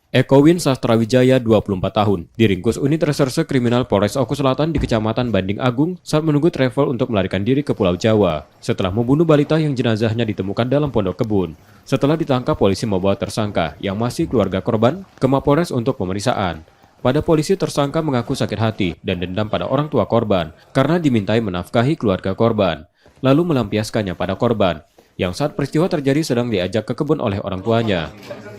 Eko Win Sastrawijaya, 24 tahun, diringkus unit reserse kriminal Polres Oku Selatan di Kecamatan Banding Agung saat menunggu travel untuk melarikan diri ke Pulau Jawa setelah membunuh balita yang jenazahnya ditemukan dalam pondok kebun. Setelah ditangkap, polisi membawa tersangka yang masih keluarga korban ke Mapolres untuk pemeriksaan. Pada polisi, tersangka mengaku sakit hati dan dendam pada orang tua korban karena dimintai menafkahi keluarga korban, lalu melampiaskannya pada korban, yang saat peristiwa terjadi sedang diajak ke kebun oleh orang tuanya.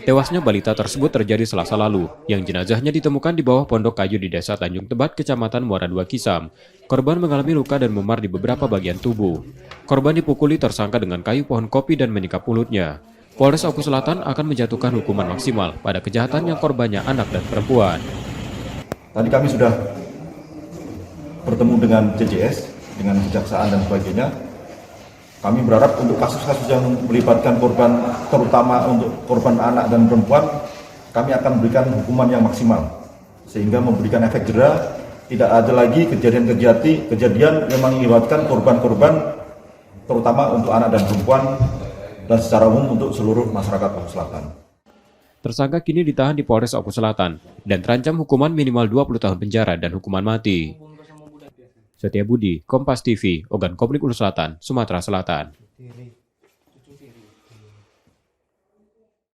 Tewasnya balita tersebut terjadi Selasa lalu, yang jenazahnya ditemukan di bawah pondok kayu di Desa Tanjung Tebat, Kecamatan Muara II Kisam. Korban mengalami luka dan memar di beberapa bagian tubuh. Korban dipukuli tersangka dengan kayu pohon kopi dan menyikap mulutnya. Polres Oku Selatan akan menjatuhkan hukuman maksimal pada kejahatan yang korbannya anak dan perempuan. Tadi kami sudah bertemu dengan JJS, dengan kejaksaan dan sebagainya. Kami berharap untuk kasus-kasus yang melibatkan korban, terutama untuk korban anak dan perempuan, kami akan memberikan hukuman yang maksimal, sehingga memberikan efek jera, tidak ada lagi kejadian yang mengakibatkan korban-korban, terutama untuk anak dan perempuan, dan secara umum untuk seluruh masyarakat Oku Selatan. Tersangka kini ditahan di Polres Oku Selatan dan terancam hukuman minimal 20 tahun penjara dan hukuman mati. Setia Budi, Kompas TV, Ogan Komering Ulu Selatan, Sumatera Selatan.